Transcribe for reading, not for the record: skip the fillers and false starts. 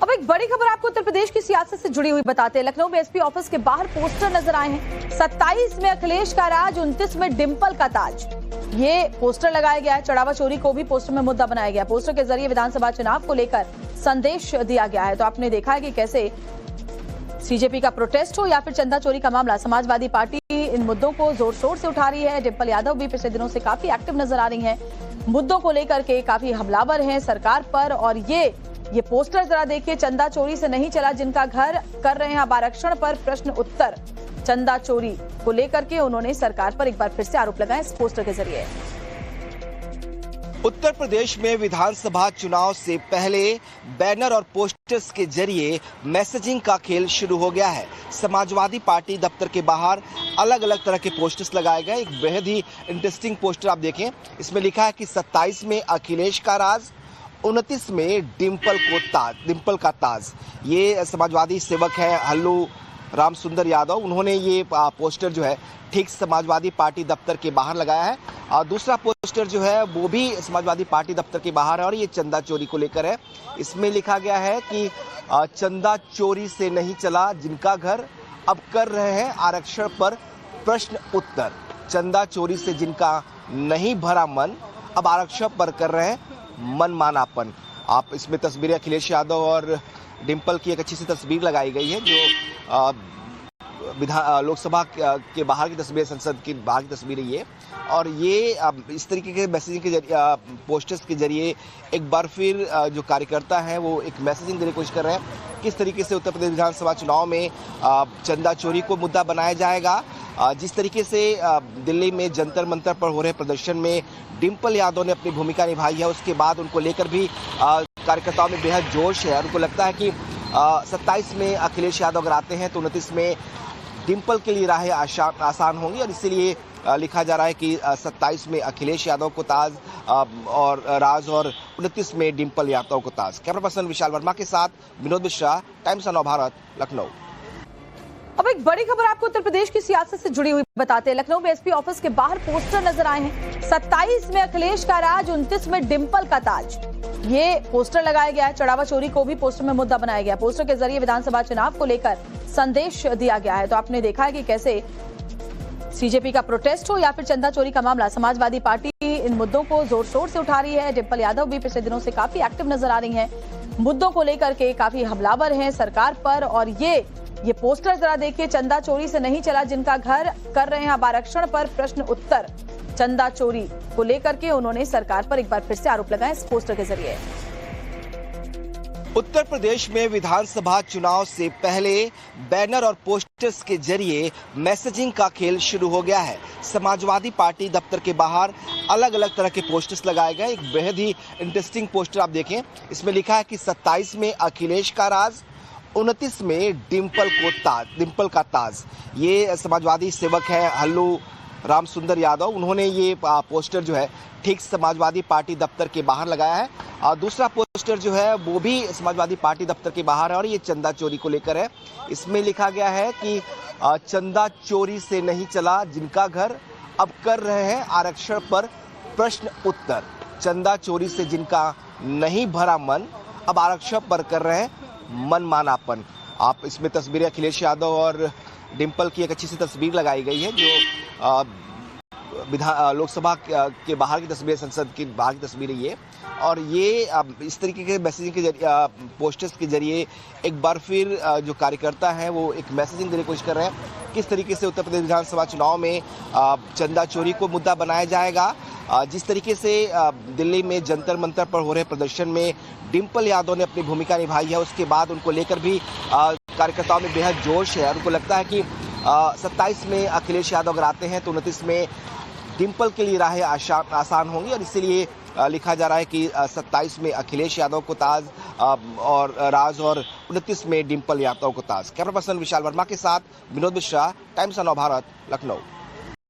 अब एक बड़ी खबर आपको उत्तर प्रदेश की सियासत से जुड़ी हुई बताते हैं। लखनऊ में एसपी ऑफिस के बाहर पोस्टर नजर आए हैं। 27 में अखिलेश का राज, 29 में डिंपल का ताज। ये पोस्टर लगाया गया है। चढ़ावा चोरी को भी पोस्टर में मुद्दा बनाया गया। पोस्टर के जरिए विधानसभा चुनाव को लेकर संदेश दिया गया है। तो आपने देखा है कि कैसे सीजेपी का प्रोटेस्ट हो या फिर चंदा चोरी का मामला, समाजवादी पार्टी इन मुद्दों को जोर शोर से उठा रही है। डिंपल यादव भी पिछले दिनों से काफी एक्टिव नजर आ रही हैं, मुद्दों को लेकर के काफी हमलावर हैं सरकार पर। और ये पोस्टर जरा देखिए, चंदा चोरी से नहीं चला जिनका घर, कर रहे हैं अब आरक्षण पर प्रश्न उत्तर। चंदा चोरी को लेकर के उन्होंने सरकार पर एक बार फिर से आरोप लगाए इस पोस्टर के जरिए। उत्तर प्रदेश में विधानसभा चुनाव से पहले बैनर और पोस्टर्स के जरिए मैसेजिंग का खेल शुरू हो गया है। समाजवादी पार्टी दफ्तर के बाहर अलग अलग तरह के पोस्टर्स लगाए गए। एक बेहद ही इंटरेस्टिंग पोस्टर आप देखें, इसमें लिखा है कि 27 में अखिलेश का राज, 29 में डिंपल का ताज। ये समाजवादी सेवक है हल्लू राम सुंदर यादव, उन्होंने ये पोस्टर जो है ठीक समाजवादी पार्टी दफ्तर के बाहर लगाया है। और दूसरा पोस्टर जो है वो भी समाजवादी पार्टी दफ्तर के बाहर है और ये चंदा चोरी को लेकर है। इसमें लिखा गया है कि चंदा चोरी से नहीं चला जिनका घर, अब कर रहे हैं आरक्षण पर प्रश्न उत्तर। चंदा चोरी से जिनका नहीं भरा मन, अब आरक्षण पर कर रहे हैं मनमानापन। आप इसमें तस्वीरें अखिलेश यादव और डिंपल की एक अच्छी सी तस्वीर लगाई गई है, जो लोकसभा के बाहर की तस्वीर, संसद के बाहर की तस्वीर है ये। और ये इस तरीके के मैसेजिंग के जरिए, पोस्टर्स के जरिए एक बार फिर जो कार्यकर्ता हैं वो एक मैसेजिंग देने की कोशिश कर रहे हैं किस तरीके से उत्तर प्रदेश विधानसभा चुनाव में चंदा चोरी को मुद्दा बनाया जाएगा। जिस तरीके से दिल्ली में जंतर मंतर पर हो रहे प्रदर्शन में डिंपल यादव ने अपनी भूमिका निभाई है, उसके बाद उनको लेकर भी कार्यकर्ताओं में बेहद जोश है। उनको लगता है कि 27 में अखिलेश यादव अगर आते हैं तो 29 में डिंपल के लिए राहें आसान होंगी। और इसीलिए लिखा जा रहा है कि 27 में अखिलेश यादव को ताज और राज, और 29 में डिंपल यादव को ताज। कैमरा पर्सन विशाल वर्मा के साथ विनोद मिश्रा, टाइम्स ऑफ नवभारत, लखनऊ। अब एक बड़ी खबर आपको उत्तर प्रदेश की सियासत से जुड़ी हुई बताते हैं। लखनऊ में एसपी ऑफिस के बाहर पोस्टर नजर आए हैं। 27 में अखिलेश का राज, 29 में डिंपल का ताज। ये पोस्टर लगाया गया है। चढ़ावा चोरी को भी पोस्टर में मुद्दा बनाया गया। पोस्टर के जरिए विधानसभा चुनाव को लेकर संदेश दिया गया है। तो आपने देखा है कि कैसे सीजेपी का प्रोटेस्ट हो या फिर चंदा चोरी का मामला, समाजवादी पार्टी इन मुद्दों को जोर शोर से उठा रही है। डिंपल यादव भी पिछले दिनों से काफी एक्टिव नजर आ रही हैं, मुद्दों को लेकर के काफी हमलावर हैं सरकार पर। और ये पोस्टर जरा देखिए, चंदा चोरी से नहीं चला जिनका घर, कर रहे हैं अब आरक्षण पर प्रश्न उत्तर। चंदा चोरी को लेकर के उन्होंने सरकार पर एक बार फिर से आरोप लगाए इस पोस्टर के जरिए। उत्तर प्रदेश में विधानसभा चुनाव से पहले बैनर और पोस्टर्स के जरिए मैसेजिंग का खेल शुरू हो गया है। समाजवादी पार्टी दफ्तर के बाहर अलग अलग तरह के पोस्टर्स लगाए गए। एक बेहद ही इंटरेस्टिंग पोस्टर आप देखें, इसमें लिखा है कि 27 में अखिलेश का राज, 29 में डिंपल का ताज। ये समाजवादी सेवक है हल्लू राम सुंदर यादव, उन्होंने ये पोस्टर जो है ठीक समाजवादी पार्टी दफ्तर के बाहर लगाया है। और दूसरा पोस्टर जो है वो भी समाजवादी पार्टी दफ्तर के बाहर है और ये चंदा चोरी को लेकर है। इसमें लिखा गया है कि चंदा चोरी से नहीं चला जिनका घर, अब कर रहे हैं आरक्षण पर प्रश्न उत्तर। चंदा चोरी से जिनका नहीं भरा मन, अब आरक्षण पर कर रहे हैं मनमानापन। आप इसमें तस्वीरें अखिलेश यादव और डिंपल की एक अच्छी सी तस्वीर लगाई गई है, जो लोकसभा के बाहर की तस्वीर, संसद के बाहर की तस्वीर है ये। और ये इस तरीके के मैसेजिंग के जरिए, पोस्टर्स के जरिए एक बार फिर जो कार्यकर्ता हैं वो एक मैसेजिंग देने की कोशिश कर रहे हैं किस तरीके से उत्तर प्रदेश विधानसभा चुनाव में चंदा चोरी को मुद्दा बनाया जाएगा। जिस तरीके से दिल्ली में जंतर मंतर पर हो रहे प्रदर्शन में डिंपल यादव ने अपनी भूमिका निभाई है, उसके बाद उनको लेकर भी कार्यकर्ताओं में बेहद जोश है। उनको लगता है कि 27 में अखिलेश यादव अगर आते हैं तो 29 में डिंपल के लिए राहें आसान होंगी। और इसीलिए लिखा जा रहा है कि 27 में अखिलेश यादव को ताज और राज, और 29 में डिंपल यादव को ताज। कैमरा पर्सन विशाल वर्मा के साथ विनोद मिश्रा, टाइम्स ऑफ नवभारत, लखनऊ।